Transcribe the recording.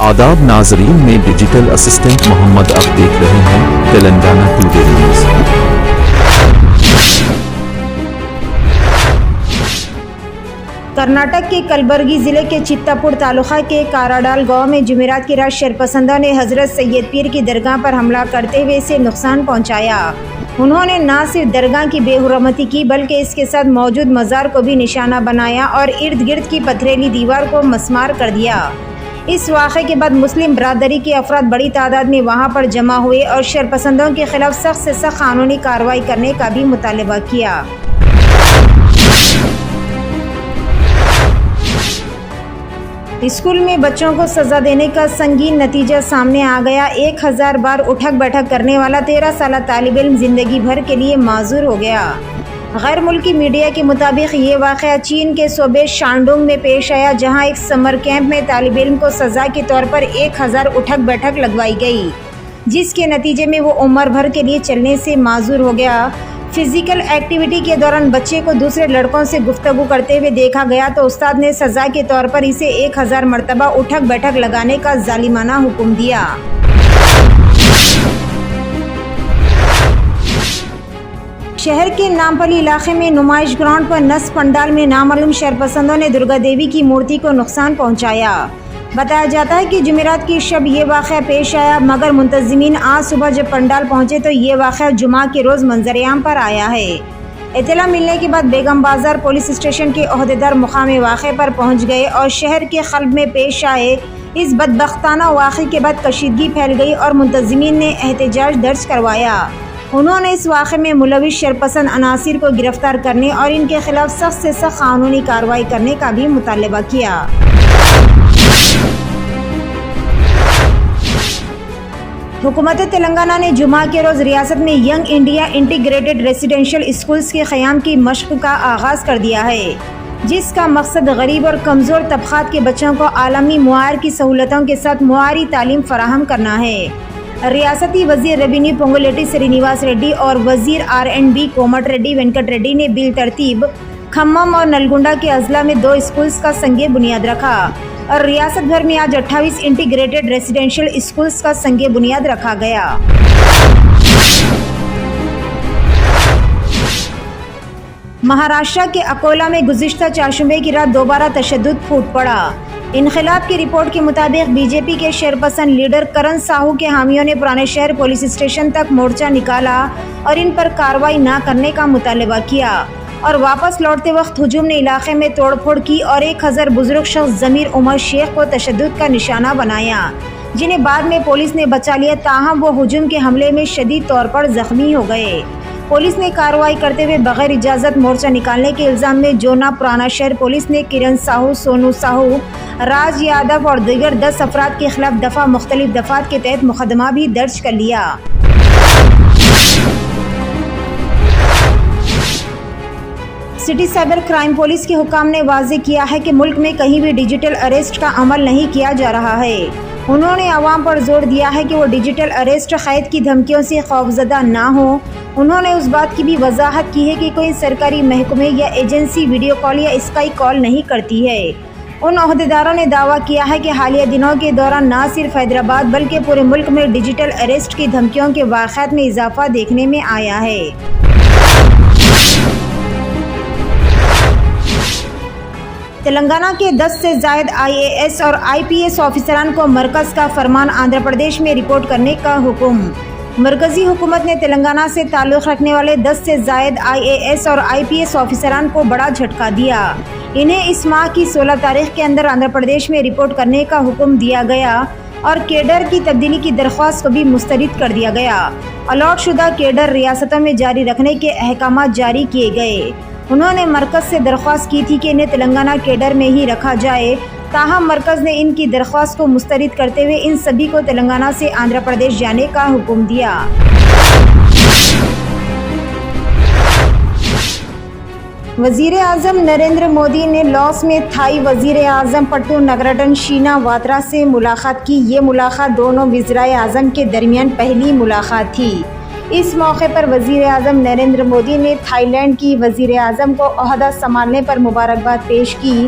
آداب ناظرین، میں ڈیجیٹل اسسٹنٹ محمد اب دیکھ رہے ہیں تلنگانہ ٹوڈے نیوز۔ کرناٹک کے کلبرگی ضلع کے چتاپور تعلقہ کے کاراڈال گاؤں میں جمعرات کی رات شرپسندوں نے حضرت سید پیر کی درگاہ پر حملہ کرتے ہوئے اسے نقصان پہنچایا۔ انہوں نے نہ صرف درگاہ کی بے حرمتی کی بلکہ اس کے ساتھ موجود مزار کو بھی نشانہ بنایا اور ارد گرد کی پتھریلی دیوار کو مسمار کر دیا۔ اس واقعے کے بعد مسلم برادری کے افراد بڑی تعداد میں وہاں پر جمع ہوئے اور شرپسندوں کے خلاف سخت سے سخت قانونی کارروائی کرنے کا بھی مطالبہ کیا۔ اسکول میں بچوں کو سزا دینے کا سنگین نتیجہ سامنے آ گیا۔ 1000 بار اٹھک بیٹھک کرنے والا 13 سالہ طالب علم زندگی بھر کے لیے معذور ہو گیا۔ غیر ملکی میڈیا کے مطابق یہ واقعہ چین کے صوبے شانڈونگ میں پیش آیا، جہاں ایک سمر کیمپ میں طالب علم کو سزا کے طور پر 1000 اٹھک بیٹھک لگوائی گئی، جس کے نتیجے میں وہ عمر بھر کے لیے چلنے سے معذور ہو گیا۔ فزیکل ایکٹیویٹی کے دوران بچے کو دوسرے لڑکوں سے گفتگو کرتے ہوئے دیکھا گیا تو استاد نے سزا کے طور پر اسے 1000 مرتبہ اٹھک بیٹھک لگانے کا ظالمانہ حکم دیا۔ شہر کے نامپلی علاقے میں نمائش گراؤنڈ پر نصب پنڈال میں نامعلوم شرپسندوں نے درگا دیوی کی مورتی کو نقصان پہنچایا۔ بتایا جاتا ہے کہ جمعرات کی شب یہ واقعہ پیش آیا، مگر منتظمین آج صبح جب پنڈال پہنچے تو یہ واقعہ جمعہ کے روز منظر عام پر آیا ہے۔ اطلاع ملنے کے بعد بیگم بازار پولیس اسٹیشن کے عہدیدار مقام واقعے پر پہنچ گئے اور شہر کے قلب میں پیش آئے اس بدبختانہ واقعے کے بعد کشیدگی پھیل گئی اور منتظمین نے احتجاج درج کروایا۔ انہوں نے اس واقعے میں ملوث شرپسند عناصر کو گرفتار کرنے اور ان کے خلاف سخت سے سخت قانونی کارروائی کرنے کا بھی مطالبہ کیا۔ حکومت تلنگانہ نے جمعہ کے روز ریاست میں young India integrated residential schools کے قیام کی مشق کا آغاز کر دیا ہے، جس کا مقصد غریب اور کمزور طبقات کے بچوں کو عالمی معیار کی سہولتوں کے ساتھ معیاری تعلیم فراہم کرنا ہے۔ ریاستی وزیر ریونیو پونگولیٹی سرینیواس ریڈی اور وزیر R&B کومٹ ریڈی وینکٹ ریڈی نے بالترتیب کھمم اور نلگنڈا کے اضلاع میں 2 اسکولز کا سنگ بنیاد رکھا اور ریاست بھر میں آج 28 انٹیگریٹڈ ریزیڈینشل اسکولز کا سنگ بنیاد رکھا گیا۔ مہاراشٹر کے اکولا میں گزشتہ چہارشنبے کی رات دوبارہ تشدد پھوٹ پڑا۔ انقلاب کی رپورٹ کے مطابق بی جے پی کے شرپسند لیڈر کرن ساہو کے حامیوں نے پرانے شہر پولیس اسٹیشن تک مورچہ نکالا اور ان پر کارروائی نہ کرنے کا مطالبہ کیا اور واپس لوٹتے وقت ہجوم نے علاقے میں توڑ پھوڑ کی اور 1000 بزرگ شخص ضمیر عمر شیخ کو تشدد کا نشانہ بنایا، جنہیں بعد میں پولیس نے بچا لیا، تاہم وہ ہجوم کے حملے میں شدید طور پر زخمی ہو گئے۔ پولیس نے کارروائی کرتے ہوئے بغیر اجازت مورچہ نکالنے کے الزام میں جونا پرانا شہر پولیس نے کرن ساہو، سونو ساہو، راج یادو اور دیگر 10 افراد کے خلاف مختلف دفعات کے تحت مقدمہ بھی درج کر لیا۔ سٹی سائبر کرائم پولیس کے حکام نے واضح کیا ہے کہ ملک میں کہیں بھی ڈیجیٹل اریسٹ کا عمل نہیں کیا جا رہا ہے۔ انہوں نے عوام پر زور دیا ہے کہ وہ ڈیجیٹل اریسٹ قید کی دھمکیوں سے خوفزدہ نہ ہوں۔ انہوں نے اس بات کی بھی وضاحت کی ہے کہ کوئی سرکاری محکمے یا ایجنسی ویڈیو کال یا اسکائی کال نہیں کرتی ہے۔ ان عہدیداروں نے دعویٰ کیا ہے کہ حالیہ دنوں کے دوران نہ صرف حیدرآباد بلکہ پورے ملک میں ڈیجیٹل اریسٹ کی دھمکیوں کے واقعات میں اضافہ دیکھنے میں آیا ہے۔ تلنگانہ کے 10 سے زائد IAS اور IPS آفیسران کو مرکز کا فرمان آندھرا پردیش میں رپورٹ کرنے کا حکم۔ مرکزی حکومت نے تلنگانہ سے تعلق رکھنے والے 10 سے زائد IAS اور IPS آفیسران کو بڑا جھٹکا دیا۔ انہیں اس ماہ کی 16 تاریخ کے اندر آندھرا پردیش میں رپورٹ کرنے کا حکم دیا گیا اور کیڈر کی تبدیلی کی درخواست کو بھی مسترد کر دیا گیا۔ الاٹ شدہ کیڈر ریاستوں میں جاری رکھنے کے احکامات جاری کیے گئے۔ انہوں نے مرکز سے درخواست کی تھی کہ انہیں تلنگانہ کیڈر میں ہی رکھا جائے، تاہم مرکز نے ان کی درخواست کو مسترد کرتے ہوئے ان سبھی کو تلنگانہ سے آندھرا پردیش جانے کا حکم دیا۔ وزیر اعظم نریندر مودی نے لاس میں تھائی وزیر اعظم پٹو نگرٹن شینا واترا سے ملاقات کی۔ یہ ملاقات دونوں وزرائے اعظم کے درمیان پہلی ملاقات تھی۔ اس موقع پر وزیر اعظم نریندر مودی نے تھائی لینڈ کی وزیر اعظم کو عہدہ سنبھالنے پر مبارکباد پیش کی